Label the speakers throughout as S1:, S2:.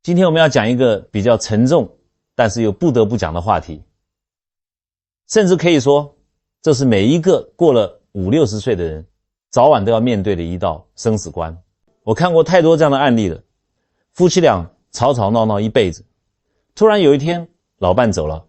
S1: 今天我们要讲一个比较沉重，但是又不得不讲的话题，甚至可以说，这是每一个过了50、60岁的人，早晚都要面对的一道生死关。我看过太多这样的案例了，夫妻俩吵吵闹闹一辈子，突然有一天，老伴走了，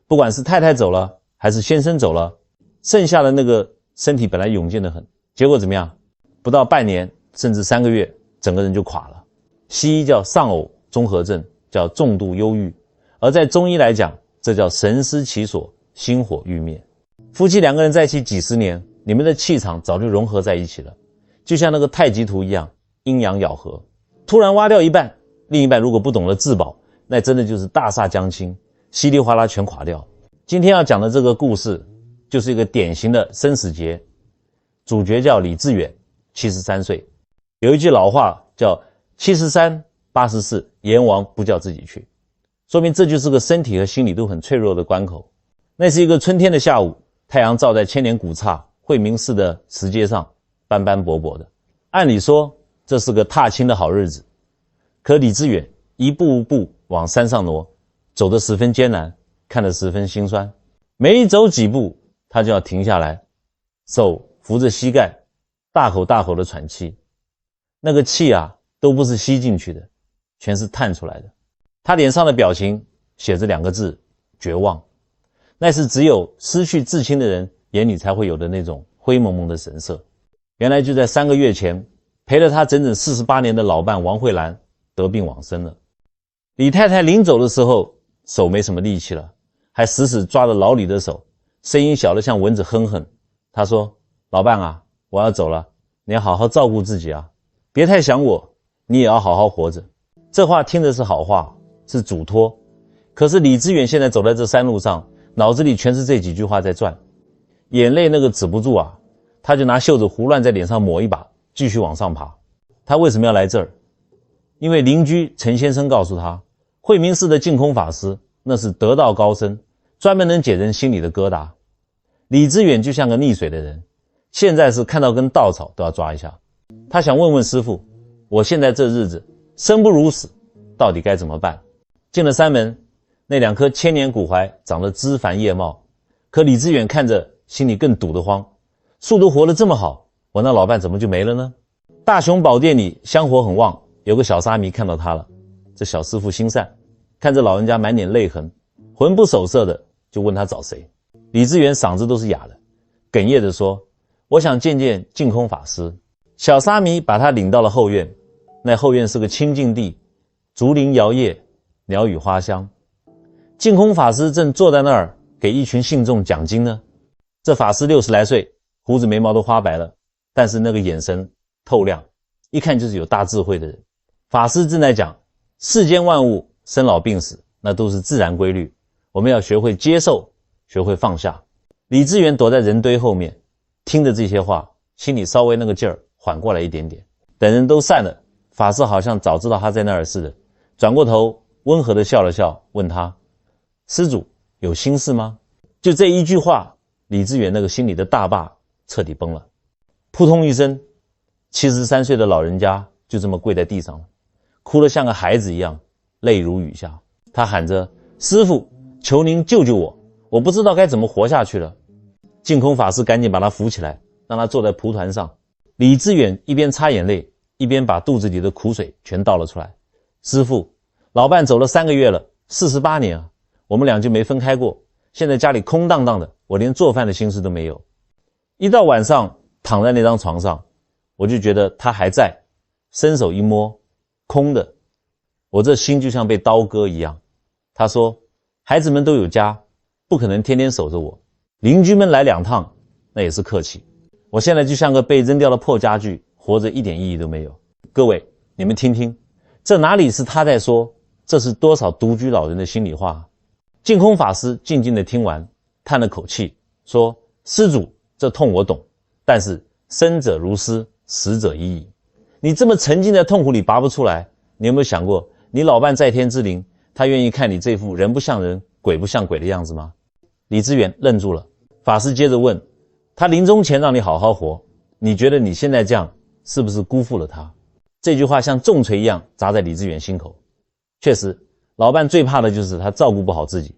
S1: 不管是太太走了，还是先生走了，剩下的那个身体本来勇健得很，结果怎么样？不到半年，甚至3个月，整个人就垮了。西医叫丧偶综合症，叫重度忧郁，而在中医来讲，这叫神失其所，心火欲灭。夫妻2个人在一起几十年，你们的气场早就融合在一起了，就像那个太极图一样，阴阳咬合。突然挖掉一半，另一半如果不懂得自保，那真的就是大厦将倾，稀里哗啦全垮掉。今天要讲的这个故事，就是一个典型的生死劫，主角叫李志远，73岁。有一句老话叫73、84，阎王不叫自己去，说明这就是个身体和心理都很脆弱的关口。那是一个春天的下午，太阳照在千年古刹惠民寺的石阶上，斑斑驳驳的。按理说这是个踏青的好日子，可李志远一步步往山上挪，走得十分艰难，看得十分心酸。每走几步他就要停下来，手扶着膝盖，大口大口的喘气。那个气啊，都不是吸进去的，全是叹出来的。他脸上的表情写着2个字：绝望。那是只有失去至亲的人眼里才会有的那种灰蒙蒙的神色。原来就在3个月前，陪了他整整48年的老伴王慧兰得病往生了。李太太临走的时候，手没什么力气了，还死死抓着老李的手，声音小得像蚊子哼哼。她说：老伴啊，我要走了，你要好好照顾自己啊，别太想我，你也要好好活着。这话听的是好话，是嘱托。可是李志远现在走在这山路上，脑子里全是这几句话在转，眼泪那个止不住啊，他就拿袖子胡乱在脸上抹一把，继续往上爬。他为什么要来这儿？因为邻居陈先生告诉他，惠民寺的净空法师那是得道高僧，专门能解人心里的疙瘩。李志远就像个溺水的人，现在是看到根稻草都要抓一下。他想问问师父，我现在这日子生不如死，到底该怎么办？进了山门，那2棵千年古槐长得枝繁叶茂，可李志远看着心里更堵得慌，树都活得这么好，我那老伴怎么就没了呢？大雄宝殿里香火很旺，有个小沙弥看到他了。这小师父心善，看着老人家满脸泪痕，魂不守舍的就问他找谁。李志远嗓子都是哑的，哽咽地说：我想见见净空法师。小沙弥把他领到了后院，那后院是个清净地，竹林摇曳，鸟语花香。净空法师正坐在那儿给一群信众讲经呢。这法师60来岁，胡子眉毛都花白了，但是那个眼神透亮，一看就是有大智慧的人。法师正在讲，世间万物生老病死，那都是自然规律，我们要学会接受，学会放下。李志远躲在人堆后面，听着这些话，心里稍微那个劲儿缓过来一点点。等人都散了，法师好像早知道他在那儿似的，转过头温和地笑了笑，问他：施主有心事吗？就这一句话，李志远那个心里的大坝彻底崩了。扑通一声，73岁的老人家就这么跪在地上了，哭得像个孩子一样，泪如雨下。他喊着：师父，求您救救我，我不知道该怎么活下去了。净空法师赶紧把他扶起来，让他坐在蒲团上。李志远一边擦眼泪，一边把肚子里的苦水全倒了出来。师父，老伴走了3个月了，48年啊，我们俩就没分开过，现在家里空荡荡的，我连做饭的心思都没有。一到晚上躺在那张床上，我就觉得他还在，伸手一摸，空的，我这心就像被刀割一样。他说，孩子们都有家，不可能天天守着我，邻居们来2趟，那也是客气。我现在就像个被扔掉的破家具，活着一点意义都没有。各位，你们听听，这哪里是他在说，这是多少独居老人的心里话。净空法师静静地听完，叹了口气，说：施主，这痛我懂，但是生者如斯，死者已矣。你这么沉浸在痛苦里拔不出来，你有没有想过，你老伴在天之灵，他愿意看你这副人不像人，鬼不像鬼的样子吗？李志远愣住了。法师接着问，他临终前让你好好活，你觉得你现在这样是不是辜负了他？这句话像重锤一样砸在李志远心口。确实，老伴最怕的就是他照顾不好自己。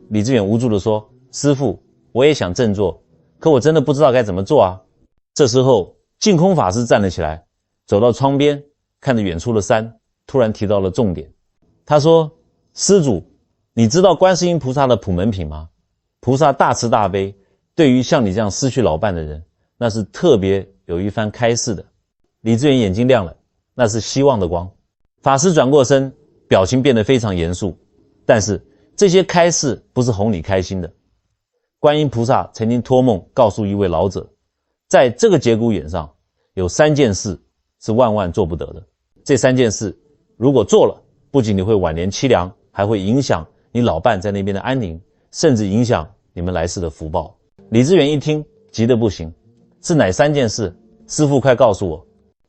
S1: 李志远无助地说：师父，我也想振作，可我真的不知道该怎么做啊。这时候净空法师站了起来，走到窗边，看着远处的山，突然提到了重点。他说：施主，你知道观世音菩萨的普门品吗？菩萨大慈大悲，对于像你这样失去老伴的人，那是特别有一番开示的。李志远眼睛亮了，那是希望的光。法师转过身，表情变得非常严肃，但是这些开示不是哄你开心的。观音菩萨曾经托梦告诉一位老者，在这个节骨眼上有3件事是万万做不得的。这3件事如果做了，不仅你会晚年凄凉，还会影响你老伴在那边的安宁，甚至影响你们来世的福报。李志远一听急得不行，是哪3件事？师父快告诉我。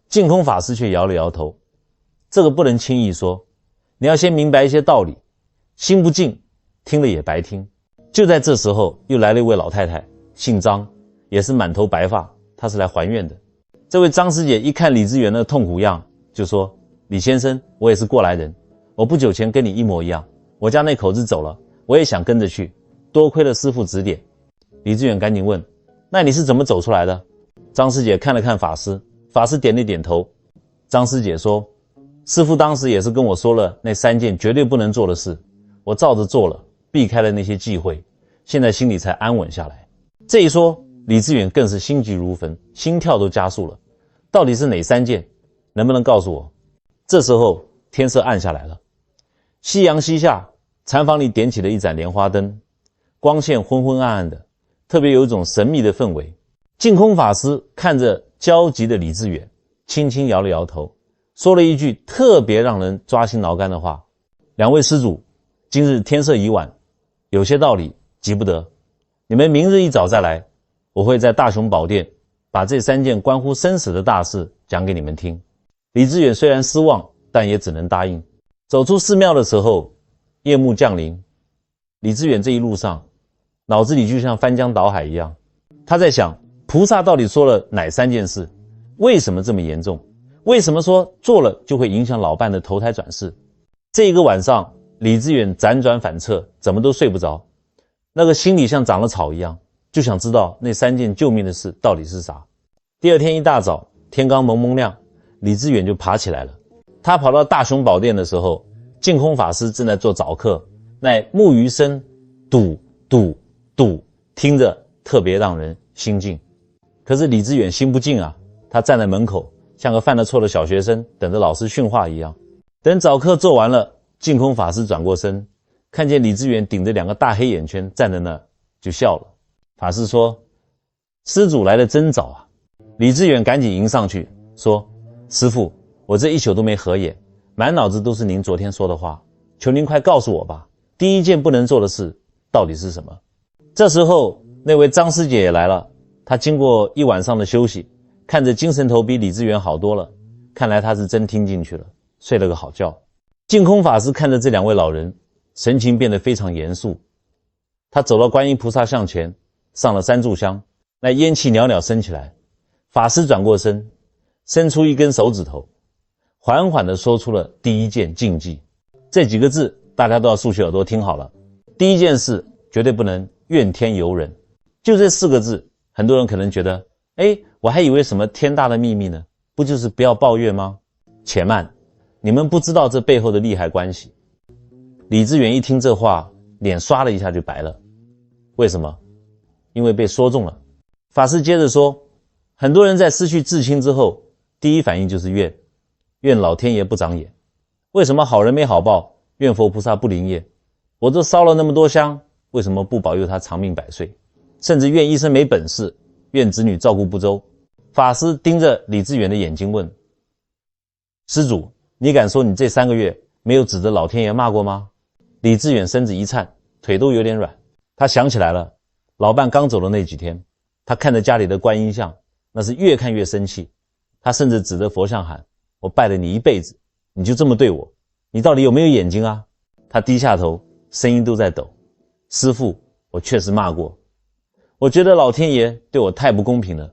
S1: 净空法师却摇了摇头，这个不能轻易说，你要先明白一些道理，心不静听了也白听。就在这时候，又来了一位老太太，姓张，也是满头白发，她是来还愿的。这位张师姐一看李志远的痛苦样，就说：李先生，我也是过来人，我不久前跟你一模一样，我家那口子走了，我也想跟着去，多亏了师父指点。李志远赶紧问：那你是怎么走出来的？张师姐看了看法师，法师点了点头。张师姐说：师父当时也是跟我说了那3件绝对不能做的事，我照着做了，避开了那些忌讳，现在心里才安稳下来。这一说，李志远更是心急如焚，心跳都加速了。到底是哪3件？能不能告诉我？这时候天色暗下来了，夕阳西下，禅房里点起了一盏莲花灯，光线昏昏暗暗的，特别有一种神秘的氛围。净空法师看着焦急的李志远，轻轻摇了摇头，说了一句特别让人抓心挠肝的话：两位施主，今日天色已晚，有些道理急不得，你们明日一早再来，我会在大雄宝殿把这3件关乎生死的大事讲给你们听。李志远虽然失望，但也只能答应。走出寺庙的时候，夜幕降临，李志远这一路上脑子里就像翻江倒海一样，他在想菩萨到底说了哪3件事？为什么这么严重？为什么说做了就会影响老伴的投胎转世？这一个晚上，李志远辗转反侧，怎么都睡不着，那个心里像长了草一样，就想知道那3件救命的事到底是啥。第二天一大早，天刚蒙蒙亮，李志远就爬起来了。他跑到大雄宝殿的时候，净空法师正在做早课，那木鱼声嘟嘟嘟，听着特别让人心静。可是李志远心不静啊，他站在门口，像个犯了错的小学生，等着老师训话一样。等早课做完了，净空法师转过身，看见李志远顶着2个大黑眼圈站在那儿，就笑了。法师说：施主来得真早啊。李志远赶紧迎上去说：师父，我这一宿都没合眼，满脑子都是您昨天说的话，求您快告诉我吧，第1件不能做的事到底是什么？这时候那位张师姐也来了，她经过一晚上的休息，看着精神头比李志远好多了，看来她是真听进去了，睡了个好觉。净空法师看着这2位老人，神情变得非常严肃。他走到观音菩萨像前，上了3炷香，那烟气袅袅升起来。法师转过身，伸出1根手指头，缓缓地说出了第1件禁忌。这几个字大家都要竖起耳朵听好了。第1件事，绝对不能怨天尤人。就这4个字，很多人可能觉得，我还以为什么天大的秘密呢，不就是不要抱怨吗？且慢，你们不知道这背后的利害关系。李志远一听这话，脸刷了一下就白了。为什么？因为被说中了。法师接着说，很多人在失去至亲之后，第一反应就是怨老天爷不长眼。为什么好人没好报，怨佛菩萨不灵验？我都烧了那么多香，为什么不保佑他长命百岁？甚至怨医生没本事，怨子女照顾不周。法师盯着李志远的眼睛问：施主，你敢说你这3个月没有指着老天爷骂过吗？李志远身子一颤，腿都有点软。他想起来了，老伴刚走的那几天，他看着家里的观音像，那是越看越生气。他甚至指着佛像喊：我拜了你一辈子，你就这么对我，你到底有没有眼睛啊？他低下头，声音都在抖：师父，我确实骂过，我觉得老天爷对我太不公平了，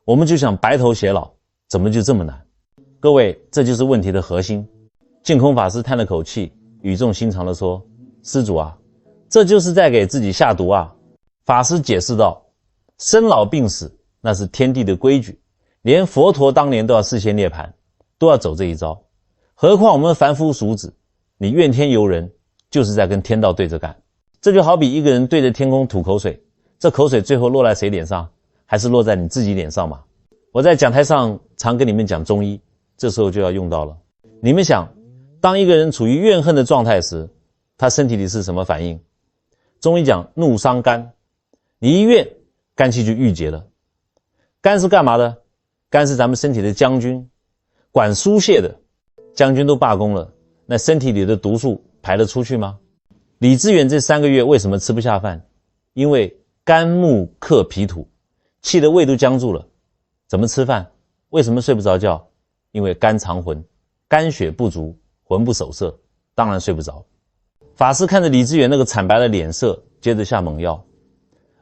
S1: 我们就想白头偕老，怎么就这么难？各位，这就是问题的核心。净空法师叹了口气，语重心长地说：施主啊，这就是在给自己下毒啊。法师解释道：生老病死那是天地的规矩，连佛陀当年都要事先涅槃，都要走这一招，何况我们凡夫俗子，你怨天尤人，就是在跟天道对着干。这就好比一个人对着天空吐口水，这口水最后落在谁脸上？还是落在你自己脸上嘛。我在讲台上常跟你们讲中医，这时候就要用到了。你们想，当一个人处于怨恨的状态时，他身体里是什么反应？中医讲怒伤肝，你一怨，肝气就郁结了。肝是干嘛的？肝是咱们身体的将军，管输泄的。将军都罢工了，那身体里的毒素排得出去吗？李志远这3个月为什么吃不下饭？因为肝木克脾土，气的胃都僵住了，怎么吃饭？为什么睡不着觉？因为肝藏魂，肝血不足，魂不守舍，当然睡不着。法师看着李志远那个惨白的脸色，接着下猛药。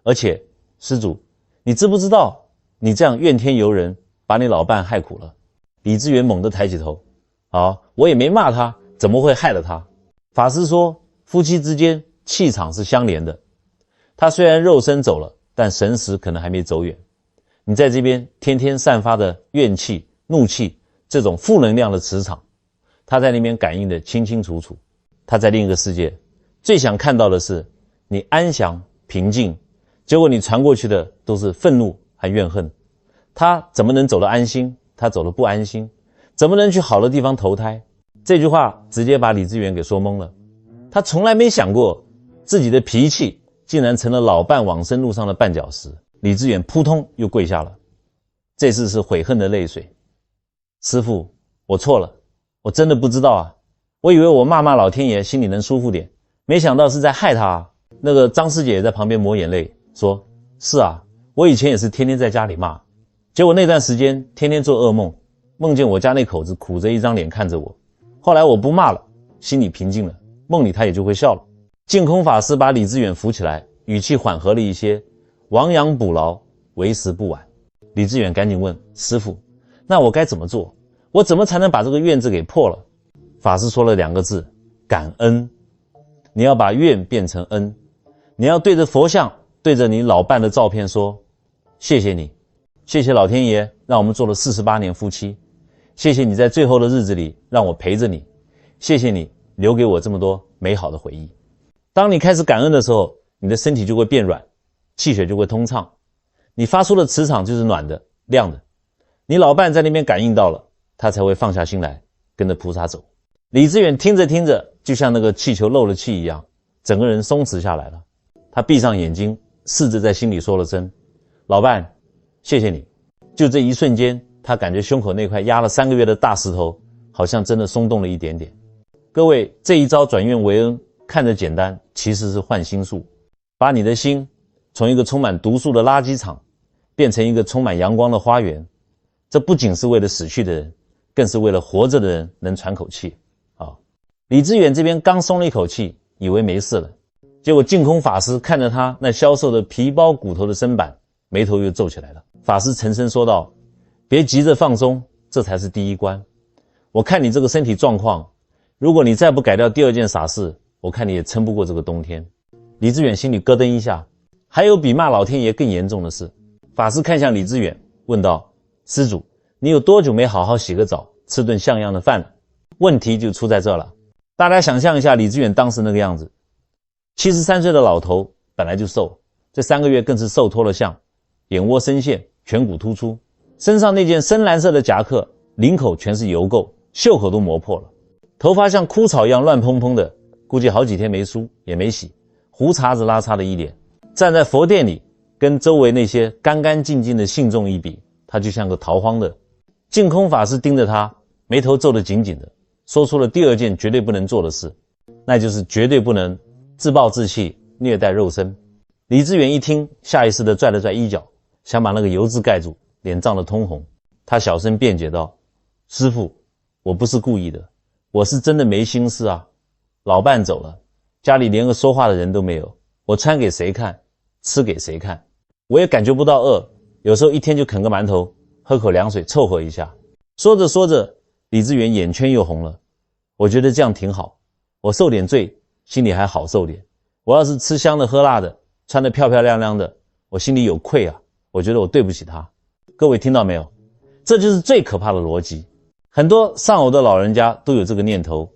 S1: 而且施主，你知不知道你这样怨天尤人，把你老伴害苦了？李志远猛地抬起头，我也没骂他，怎么会害了他？法师说，夫妻之间气场是相连的，他虽然肉身走了，但神识可能还没走远。你在这边天天散发的怨气、怒气，这种负能量的磁场，他在那边感应的清清楚楚。他在另一个世界，最想看到的是你安详平静，结果你传过去的都是愤怒和怨恨。他怎么能走得安心？他走得不安心，怎么能去好的地方投胎？这句话直接把李志远给说懵了。他从来没想过自己的脾气竟然成了老伴往生路上的绊脚石。李志远扑通又跪下了，这次是悔恨的泪水。师父，我错了，我真的不知道啊，我以为我骂骂老天爷心里能舒服点，没想到是在害他啊。那个张师姐也在旁边抹眼泪说，是啊，我以前也是天天在家里骂，结果那段时间天天做噩梦，梦见我家那口子苦着一张脸看着我，后来我不骂了，心里平静了，梦里他也就会笑了。净空法师把李志远扶起来，语气缓和了一些，亡羊补牢，为时不晚。李志远赶紧问，师父，那我该怎么做？我怎么才能把这个怨字给破了？法师说了2个字，感恩。你要把怨变成恩，你要对着佛像，对着你老伴的照片说，谢谢你，谢谢老天爷让我们做了48年夫妻，谢谢你在最后的日子里让我陪着你，谢谢你留给我这么多美好的回忆。当你开始感恩的时候，你的身体就会变软，气血就会通畅，你发出的磁场就是暖的亮的。你老伴在那边感应到了，他才会放下心来跟着菩萨走。李志远听着听着，就像那个气球漏了气一样，整个人松弛下来了。他闭上眼睛，试着在心里说了声，老伴，谢谢你。就这一瞬间，他感觉胸口那块压了3个月的大石头好像真的松动了一点点。各位，这一招转怨为恩看着简单，其实是换心术，把你的心从一个充满毒素的垃圾场变成一个充满阳光的花园。这不仅是为了死去的人，更是为了活着的人能喘口气。李志远这边刚松了一口气，以为没事了，结果净空法师看着他那消瘦的皮包骨头的身板，眉头又皱起来了。法师沉声说道，别急着放松，这才是第一关。我看你这个身体状况，如果你再不改掉第2件傻事，我看你也撑不过这个冬天。李志远心里咯噔一下，还有比骂老天爷更严重的事。法师看向李志远问道，施主，你有多久没好好洗个澡，吃顿像样的饭了？问题就出在这了。大家想象一下李志远当时那个样子，73岁的老头本来就瘦，这3个月更是瘦脱了相，眼窝深陷，颧骨突出，身上那件深蓝色的夹克领口全是油垢，袖口都磨破了，头发像枯草一样乱蓬蓬的，估计好几天没梳也没洗，胡茬子拉碴的一脸。站在佛殿里跟周围那些干干净净的信众一比，他就像个逃荒的。净空法师盯着他，眉头皱得紧紧的，说出了第2件绝对不能做的事，那就是绝对不能自暴自弃，虐待肉身。李志远一听，下意识地拽了拽衣角，想把那个油渍盖住，脸涨得通红。他小声辩解道，师父，我不是故意的，我是真的没心思啊。老伴走了，家里连个说话的人都没有，我穿给谁看，吃给谁看？我也感觉不到饿，有时候一天就啃个馒头，喝口凉水凑合一下。说着说着，李志远眼圈又红了。我觉得这样挺好，我受点罪，心里还好受点。我要是吃香的喝辣的，穿得漂漂亮亮的，我心里有愧啊，我觉得我对不起他。各位听到没有？这就是最可怕的逻辑。很多丧偶的老人家都有这个念头，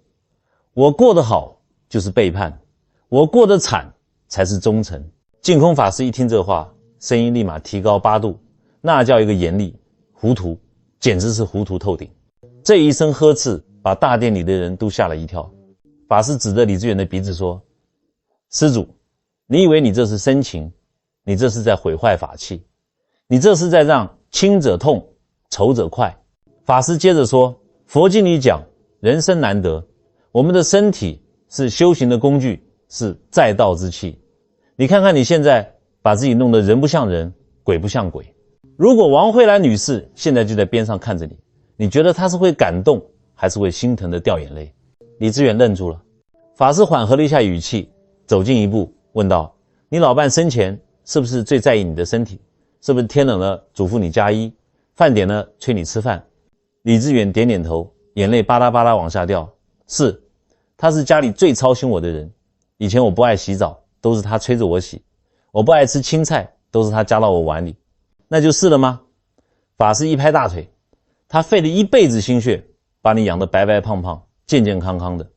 S1: 我过得好就是背叛，我过得惨才是忠诚。净空法师一听这话，声音立马提高8度，那叫一个严厉，糊涂，简直是糊涂透顶。这一声呵斥把大殿里的人都吓了一跳。法师指着李志远的鼻子说，施主，你以为你这是深情，你这是在毁坏法器，你这是在让轻者痛，仇者快。法师接着说，佛经里讲人生难得，我们的身体是修行的工具，是载道之器。你看看你现在把自己弄得人不像人，鬼不像鬼。如果王慧兰女士现在就在边上看着你，你觉得她是会感动还是会心疼的掉眼泪？李志远愣住了。法师缓和了一下语气，走近一步问道，你老伴生前是不是最在意你的身体？是不是天冷了嘱咐你加衣，饭点了催你吃饭？李志远点点头，眼泪巴拉巴拉往下掉。是，他是家里最操心我的人。以前我不爱洗澡，都是他催着我洗，我不爱吃青菜，都是他夹到我碗里。那就是了吗？法师一拍大腿，他费了一辈子心血把你养得白白胖胖健健康康的，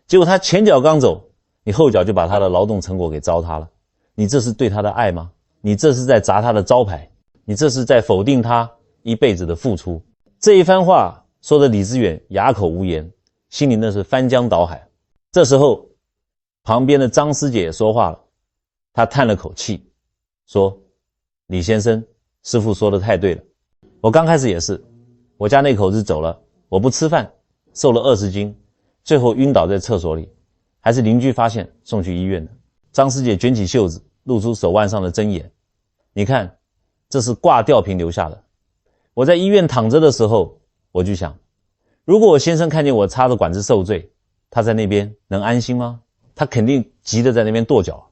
S1: 结果他前脚刚走，你后脚就把他的劳动成果给糟蹋了。你这是对他的爱吗？你这是在砸他的招牌，你这是在否定他一辈子的付出。这一番话说的李志远哑口无言，心里那是翻江倒海。这时候旁边的张师姐也说话了，她叹了口气说，李先生，师父说的太对了，我刚开始也是，我家那口子走了，我不吃饭，瘦了20斤，最后晕倒在厕所里，还是邻居发现送去医院的。张师姐卷起袖子露出手腕上的针眼，你看，这是挂吊瓶留下的。我在医院躺着的时候，我就想，如果我先生看见我插着管子受罪，他在那边能安心吗？他肯定急得在那边跺脚。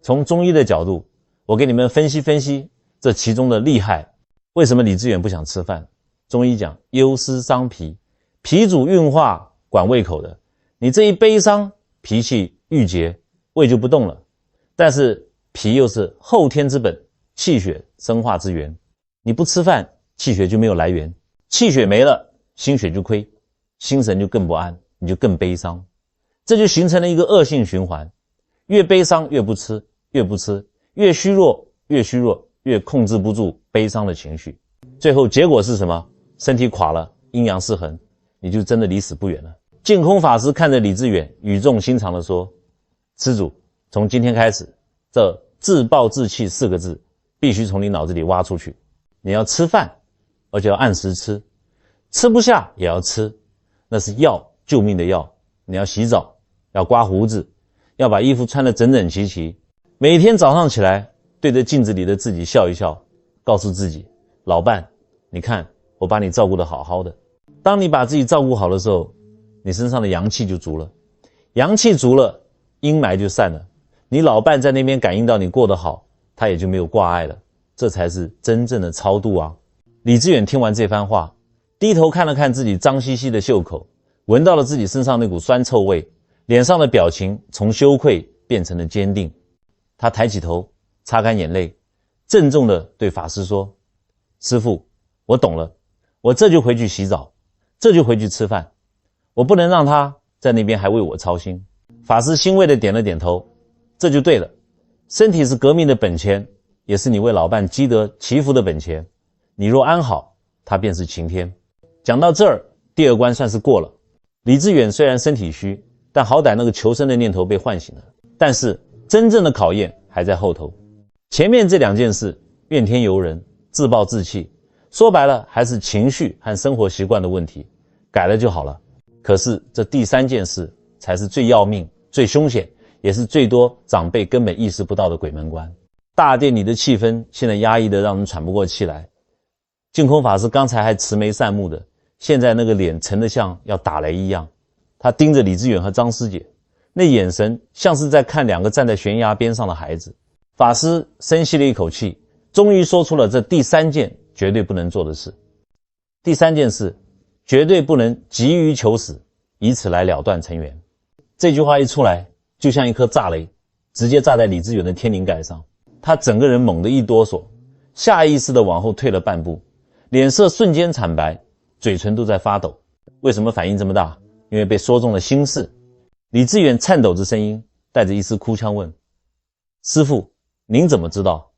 S1: 从中医的角度，我给你们分析分析这其中的厉害。为什么李志远不想吃饭？中医讲忧思伤脾，脾主运化管胃口的，你这一悲伤，脾气郁结，胃就不动了。但是脾又是后天之本，气血生化之源，你不吃饭，气血就没有来源，气血没了，心血就亏，心神就更不安，你就更悲伤，这就形成了一个恶性循环，越悲伤越不吃，越不吃越虚弱，越虚弱越控制不住悲伤的情绪，最后结果是什么？身体垮了，阴阳失衡，你就真的离死不远了。净空法师看着李志远，语重心长地说，施主，从今天开始，这自暴自弃4个字必须从你脑子里挖出去。你要吃饭，而且要按时吃，吃不下也要吃，那是药，救命的药。你要洗澡，要刮胡子，要把衣服穿得整整齐齐，每天早上起来对着镜子里的自己笑一笑，告诉自己，老伴，你看我把你照顾得好好的。当你把自己照顾好的时候，你身上的阳气就足了，阳气足了，阴霾就散了，你老伴在那边感应到你过得好，他也就没有挂碍了，这才是真正的超度啊。李志远听完这番话，低头看了看自己脏兮兮的袖口，闻到了自己身上那股酸臭味，脸上的表情从羞愧变成了坚定。他抬起头，擦干眼泪，郑重地对法师说，师父，我懂了，我这就回去洗澡，这就回去吃饭，我不能让他在那边还为我操心。法师欣慰地点了点头，这就对了，身体是革命的本钱，也是你为老伴积德祈福的本钱，你若安好，他便是晴天。讲到这儿，第2关算是过了。李志远虽然身体虚，但好歹那个求生的念头被唤醒了，但是真正的考验还在后头。前面这2件事，怨天尤人，自暴自弃，说白了还是情绪和生活习惯的问题，改了就好了。可是这第3件事才是最要命、最凶险，也是最多长辈根本意识不到的鬼门关。大殿里的气氛现在压抑得让人喘不过气来。净空法师刚才还慈眉善目的，现在那个脸沉得像要打雷一样。他盯着李志远和张师姐，那眼神像是在看2个站在悬崖边上的孩子。法师深吸了一口气，终于说出了这第3件绝对不能做的事。第3件事，绝对不能急于求死，以此来了断尘缘。这句话一出来，就像一颗炸雷，直接炸在李志远的天灵盖上。他整个人猛地一哆嗦，下意识地往后退了半步，脸色瞬间惨白，嘴唇都在发抖。为什么反应这么大？因为被说中了心事。李志远颤抖着声音，带着一丝哭腔问：师父，您怎么知道？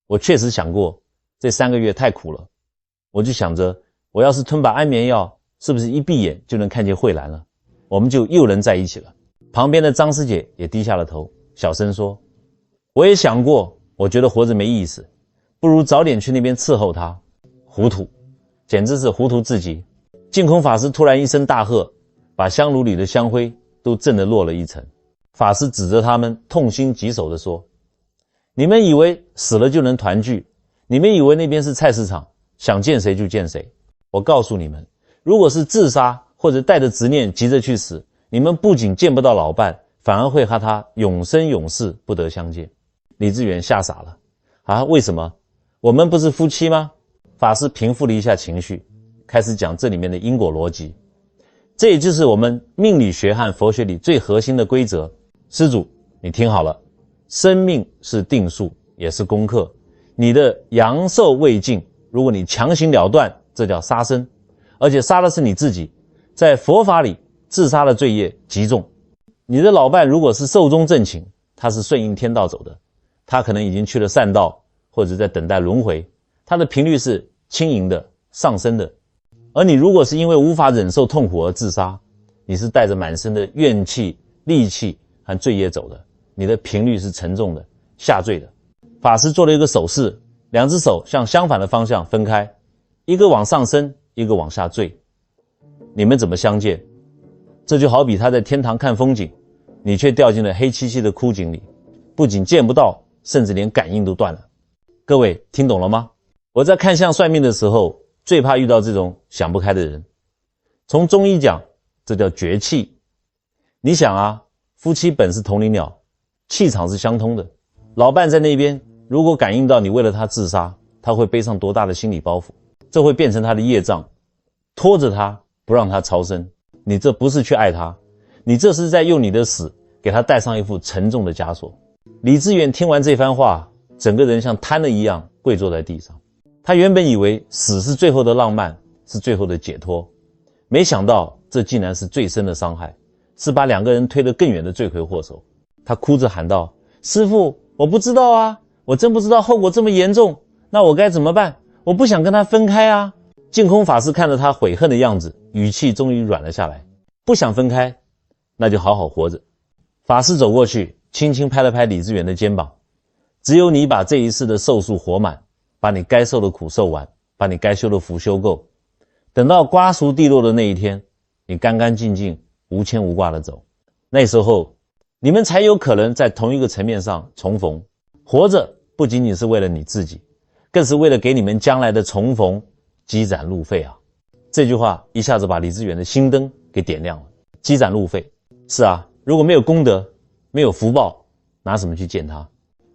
S1: 我确实想过，这3个月太苦了，我就想着，我要是吞把安眠药，是不是一闭眼就能看见慧兰了，我们就又能在一起了。旁边的张师姐也低下了头，小声说：我也想过，我觉得活着没意思，不如早点去那边伺候她。糊涂，简直是糊涂至极。净空法师突然一声大喝，把香炉里的香灰都震得落了一层。法师指着他们，痛心疾首地说：你们以为死了就能团聚，你们以为那边是菜市场，想见谁就见谁。我告诉你们，如果是自杀或者带着执念急着去死，你们不仅见不到老伴，反而会和他永生永世不得相见。李志远吓傻了。啊，为什么？我们不是夫妻吗？法师平复了一下情绪，开始讲这里面的因果逻辑。这也就是我们命理学和佛学里最核心的规则。施主，你听好了，生命是定数，也是功课。你的阳寿未尽，如果你强行了断，这叫杀生，而且杀的是你自己。在佛法里，自杀的罪业极重。你的老伴如果是寿终正寝，他是顺应天道走的，他可能已经去了善道，或者在等待轮回，他的频率是轻盈的、上升的。而你如果是因为无法忍受痛苦而自杀，你是带着满身的怨气、戾气和罪业走的，你的频率是沉重的、下坠的。法师做了一个手势，2只手向相反的方向分开，一个往上升，一个往下坠。你们怎么相见？这就好比他在天堂看风景，你却掉进了黑漆漆的枯井里，不仅见不到，甚至连感应都断了。各位听懂了吗？我在看相算命的时候，最怕遇到这种想不开的人。从中医讲，这叫绝气。你想啊，夫妻本是同林鸟，气场是相通的。老伴在那边，如果感应到你为了他自杀，他会背上多大的心理包袱？这会变成他的业障，拖着他不让他超生。你这不是去爱他，你这是在用你的死给他带上一副沉重的枷锁。李志远听完这番话，整个人像瘫了一样跪坐在地上。他原本以为死是最后的浪漫，是最后的解脱，没想到这竟然是最深的伤害，是把2个人推得更远的罪魁祸首。他哭着喊道：师父，我不知道啊，我真不知道后果这么严重，那我该怎么办？我不想跟他分开啊。净空法师看着他悔恨的样子，语气终于软了下来。不想分开，那就好好活着。法师走过去，轻轻拍了拍李志远的肩膀。只有你把这一世的寿数活满，把你该受的苦受完，把你该修的福修够，等到瓜熟蒂落的那一天，你干干净净无牵无挂的走，那时候你们才有可能在同一个层面上重逢。活着不仅仅是为了你自己，更是为了给你们将来的重逢积攒路费啊。这句话一下子把李志远的心灯给点亮了。积攒路费，是啊，如果没有功德，没有福报，拿什么去见他？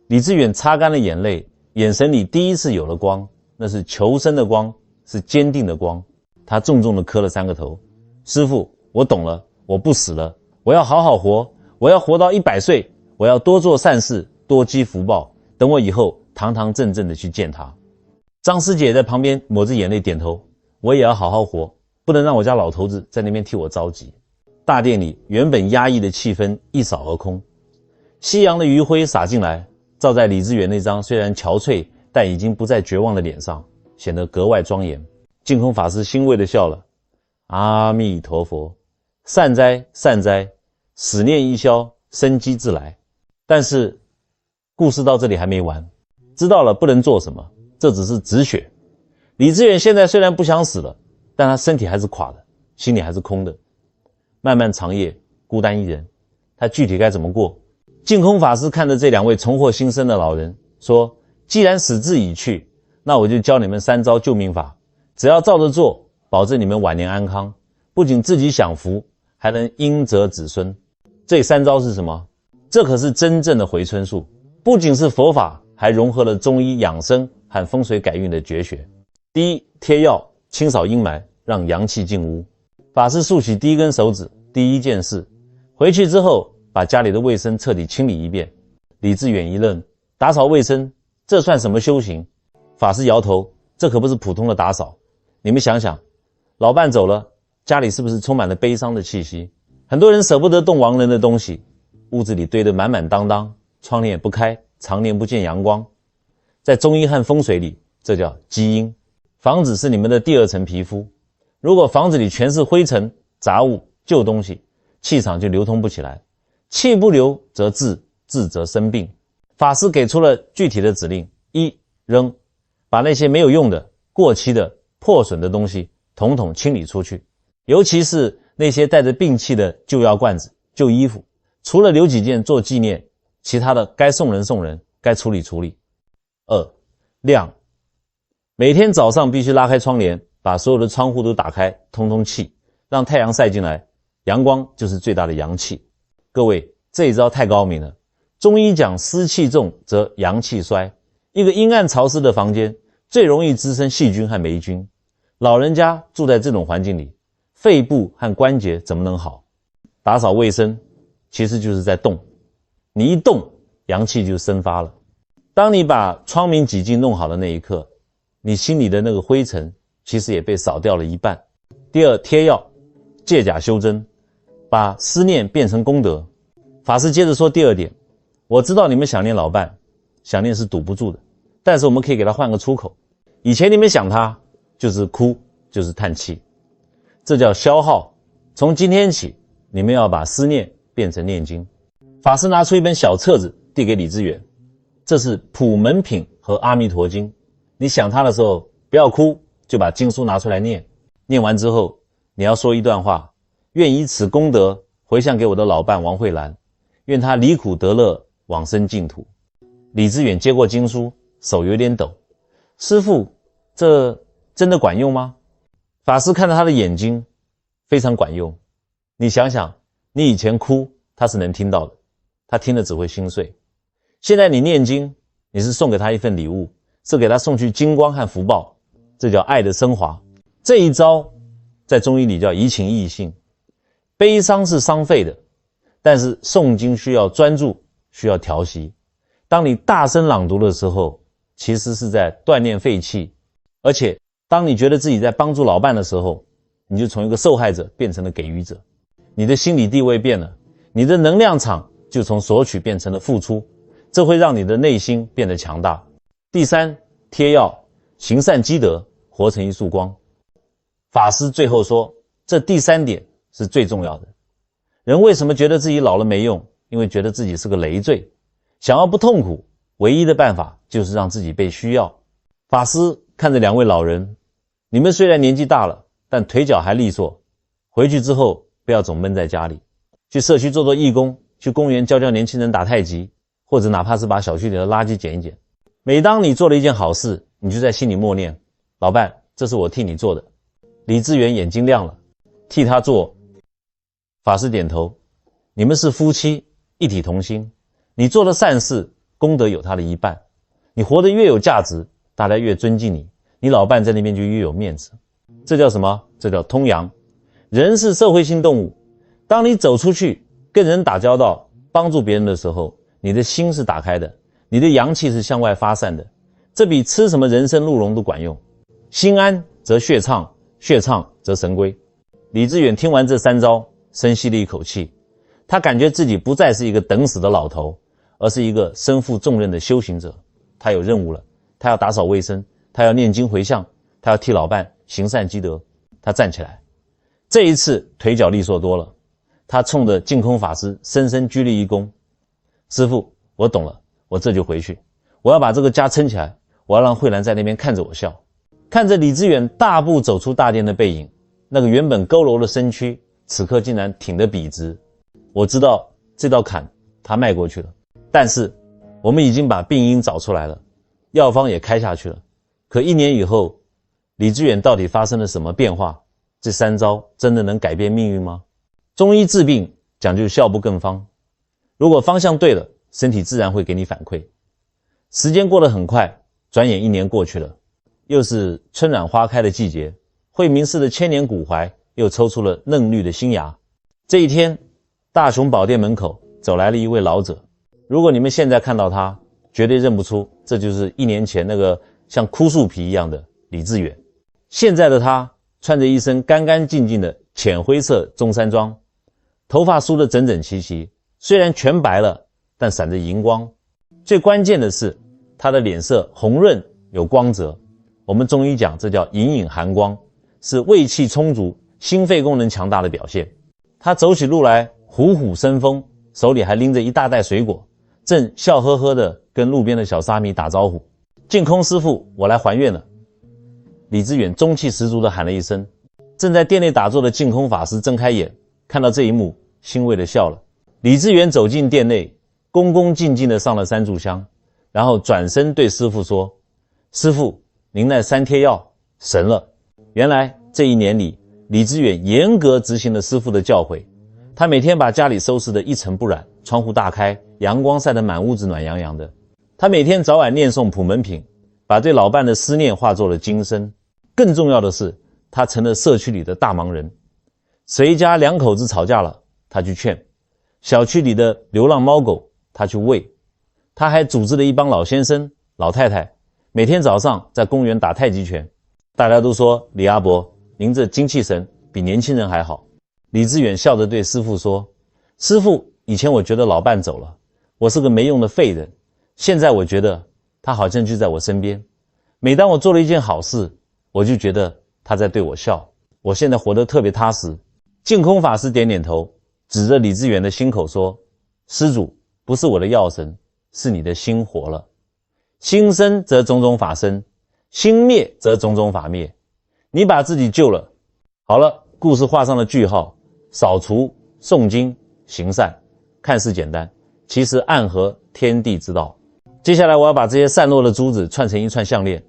S1: 李志远擦干了眼泪，眼神里第一次有了光，那是求生的光，是坚定的光。他重重地磕了3个头。师父，我懂了，我不死了，我要好好活，我要活到100岁，我要多做善事，多积福报，等我以后堂堂正正地去见他。张师姐在旁边抹着眼泪点头，我也要好好活，不能让我家老头子在那边替我着急。大殿里原本压抑的气氛一扫而空，夕阳的余晖洒进来，照在李志远那张虽然憔悴但已经不再绝望的脸上，显得格外庄严。净空法师欣慰地笑了：阿弥陀佛，善哉善哉，死念一消，生机自来。但是故事到这里还没完，知道了不能做什么，这只是止血。李志远现在虽然不想死了，但他身体还是垮的，心里还是空的。漫漫长夜，孤单一人，他具体该怎么过？净空法师看着这2位重获新生的老人说：既然死志已去，那我就教你们3招救命法，只要照着做，保证你们晚年安康，不仅自己享福，还能荫泽子孙。这3招是什么？这可是真正的回春术，不仅是佛法，还融合了中医养生和风水改运的绝学。第一，贴药清扫阴霾，让阳气进屋。法师竖起第一根手指，第一件事，回去之后把家里的卫生彻底清理一遍。李志远一愣，打扫卫生，这算什么修行？法师摇头，这可不是普通的打扫。你们想想，老伴走了，家里是不是充满了悲伤的气息？很多人舍不得动亡人的东西，屋子里堆得满满当当，窗帘也不开，常年不见阳光。在中医和风水里，这叫积阴。房子是你们的第二层皮肤，如果房子里全是灰尘、杂物、旧东西，气场就流通不起来，气不流则滞，滞则生病。法师给出了具体的指令：一、扔，把那些没有用的、过期的、破损的东西统统清理出去，尤其是那些带着病气的旧药罐子、旧衣服，除了留几件做纪念，其他的该送人送人，该处理处理。二、晾，每天早上必须拉开窗帘，把所有的窗户都打开，通通气，让太阳晒进来，阳光就是最大的阳气。各位，这一招太高明了。中医讲湿气重则阳气衰，一个阴暗潮湿的房间最容易滋生细菌和霉菌，老人家住在这种环境里，肺部和关节怎么能好？打扫卫生其实就是在动，你一动，阳气就生发了。当你把窗明几净弄好的那一刻，你心里的那个灰尘其实也被扫掉了一半。第二，贴药，借假修真，把思念变成功德。法师接着说第二点，我知道你们想念老伴，想念是堵不住的，但是我们可以给他换个出口。以前你们想他就是哭，就是叹气，这叫消耗。从今天起，你们要把思念变成念经。法师拿出一本小册子递给李志远，这是普门品和阿弥陀经，你想他的时候不要哭，就把经书拿出来念，念完之后你要说一段话，愿以此功德回向给我的老伴王慧兰，愿他离苦得乐，往生净土。李志远接过经书，手有点抖，师父，这真的管用吗？法师看着他的眼睛，非常管用。你想想，你以前哭他是能听到的，他听了只会心碎。现在你念经，你是送给他一份礼物，是给他送去金光和福报，这叫爱的升华。这一招在中医里叫移情易性。悲伤是伤肺的，但是诵经需要专注，需要调息。当你大声朗读的时候，其实是在锻炼肺气，而且当你觉得自己在帮助老伴的时候，你就从一个受害者变成了给予者，你的心理地位变了，你的能量场就从索取变成了付出，这会让你的内心变得强大。第三，贴药，行善积德，活成一束光。法师最后说，这第三点是最重要的。人为什么觉得自己老了没用？因为觉得自己是个累赘。想要不痛苦，唯一的办法就是让自己被需要。法师看着两位老人，你们虽然年纪大了，但腿脚还利索，回去之后不要总闷在家里，去社区做做义工，去公园教教年轻人打太极，或者哪怕是把小区里的垃圾捡一捡。每当你做了一件好事，你就在心里默念，老伴，这是我替你做的。李志远眼睛亮了，替他做。法师点头，你们是夫妻，一体同心，你做的善事，功德有他的一半。你活得越有价值，大家越尊敬你，你老伴在那边就越有面子。这叫什么？这叫通阳。人是社会性动物，当你走出去跟人打交道，帮助别人的时候，你的心是打开的，你的阳气是向外发散的，这比吃什么人参鹿茸都管用。心安则血畅，血畅则神归。李志远听完这三招，深吸了一口气，他感觉自己不再是一个等死的老头，而是一个身负重任的修行者。他有任务了，他要打扫卫生，他要念经回向，他要替老伴行善积德。他站起来，这一次腿脚利索多了，他冲着净空法师深深鞠了一躬。师父，我懂了，我这就回去，我要把这个家撑起来，我要让慧兰在那边看着我笑。看着李志远大步走出大殿的背影，那个原本佝偻的身躯此刻竟然挺得笔直。我知道这道坎他迈过去了，但是我们已经把病因找出来了，药方也开下去了。可1年以后，李志远到底发生了什么变化？这三招真的能改变命运吗？中医治病讲究效不更方，如果方向对了，身体自然会给你反馈。时间过得很快，转眼1年过去了，又是春暖花开的季节，惠民寺的千年古槐又抽出了嫩绿的新芽。这一天，大雄宝殿门口走来了一位老者，如果你们现在看到他，绝对认不出这就是1年前那个像枯树皮一样的李志远。现在的他穿着一身干干净净的浅灰色中山装，头发梳得整整齐齐，虽然全白了，但闪着荧光。最关键的是他的脸色红润有光泽，我们中医讲这叫隐隐含光，是胃气充足、心肺功能强大的表现。他走起路来虎虎生风，手里还拎着一大袋水果，正笑呵呵地跟路边的小沙弥打招呼。净空师父，我来还愿了。李志远中气十足地喊了一声。正在店内打坐的净空法师睁开眼，看到这一幕，欣慰地笑了。李志远走进店内，恭恭敬敬地上了3炷香，然后转身对师父说：师父，您那3贴药神了。原来这1年里，李志远严格执行了师父的教诲，他每天把家里收拾得一尘不染，窗户大开，阳光晒得满屋子暖洋洋的。他每天早晚念诵普门品，把对老伴的思念化作了经声。更重要的是，他成了社区里的大忙人。谁家2口子吵架了，他去劝；小区里的流浪猫狗，他去喂。他还组织了一帮老先生、老太太，每天早上在公园打太极拳。大家都说李阿伯，您这精气神比年轻人还好。李志远笑着对师父说：师父，以前我觉得老伴走了，我是个没用的废人，现在我觉得他好像就在我身边。每当我做了一件好事，我就觉得他在对我笑，我现在活得特别踏实。净空法师点点头，指着李志远的心口说：施主，不是我的药神，是你的心活了。心生则种种法生，心灭则种种法灭。你把自己救了。好了，故事画上了句号。扫除、诵经、行善，看似简单，其实暗合天地之道。接下来我要把这些散落的珠子串成一串项链，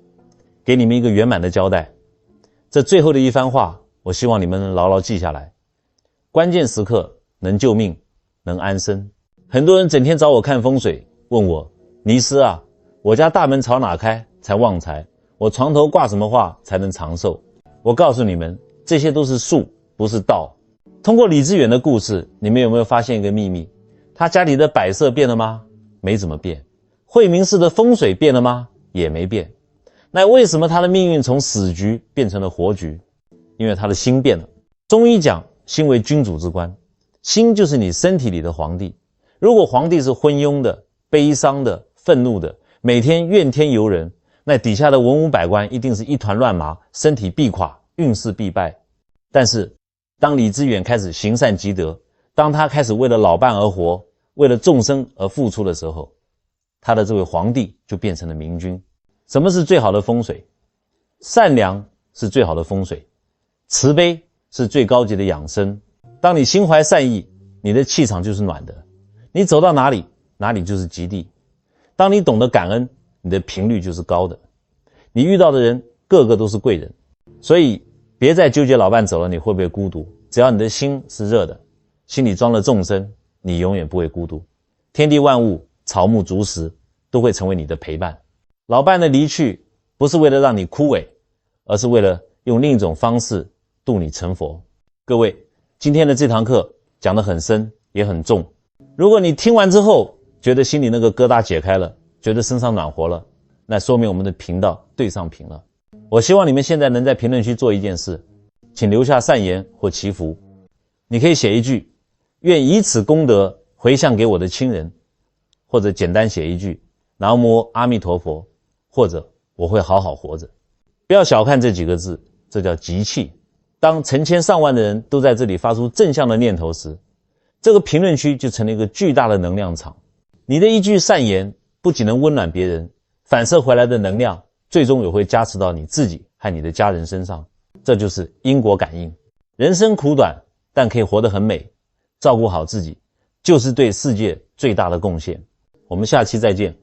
S1: 给你们一个圆满的交代。这最后的一番话，我希望你们能牢牢记下来。关键时刻能救命，能安身。很多人整天找我看风水，问我：尼师啊，我家大门朝哪开才旺财？我床头挂什么画才能长寿？我告诉你们，这些都是术，不是道。通过李志远的故事，你们有没有发现一个秘密？他家里的摆设变了吗？没怎么变。惠民寺的风水变了吗？也没变。那为什么他的命运从死局变成了活局？因为他的心变了。中医讲，心为君主之官，心就是你身体里的皇帝。如果皇帝是昏庸的、悲伤的、愤怒的，每天怨天尤人，那底下的文武百官一定是一团乱麻，身体必垮，运势必败。但是当李志远开始行善积德，当他开始为了老伴而活，为了众生而付出的时候，他的这位皇帝就变成了明君。什么是最好的风水？善良是最好的风水，慈悲是最高级的养生。当你心怀善意，你的气场就是暖的，你走到哪里，哪里就是极地。当你懂得感恩，你的频率就是高的，你遇到的人个个都是贵人。所以别再纠结老伴走了你会不会孤独，只要你的心是热的，心里装了众生，你永远不会孤独。天地万物、草木竹石都会成为你的陪伴。老伴的离去不是为了让你枯萎，而是为了用另一种方式度你成佛。各位，今天的这堂课讲得很深也很重，如果你听完之后觉得心里那个疙瘩解开了，觉得身上暖和了，那说明我们的频道对上频了。我希望你们现在能在评论区做一件事，请留下善言或祈福。你可以写一句：愿以此功德回向给我的亲人，或者简单写一句：南无阿弥陀佛，或者我会好好活着。不要小看这几个字，这叫集气。当成千上万的人都在这里发出正向的念头时，这个评论区就成了一个巨大的能量场。你的一句善言不仅能温暖别人，反射回来的能量最终也会加持到你自己和你的家人身上。这就是因果感应。人生苦短，但可以活得很美，照顾好自己就是对世界最大的贡献。我们下期再见。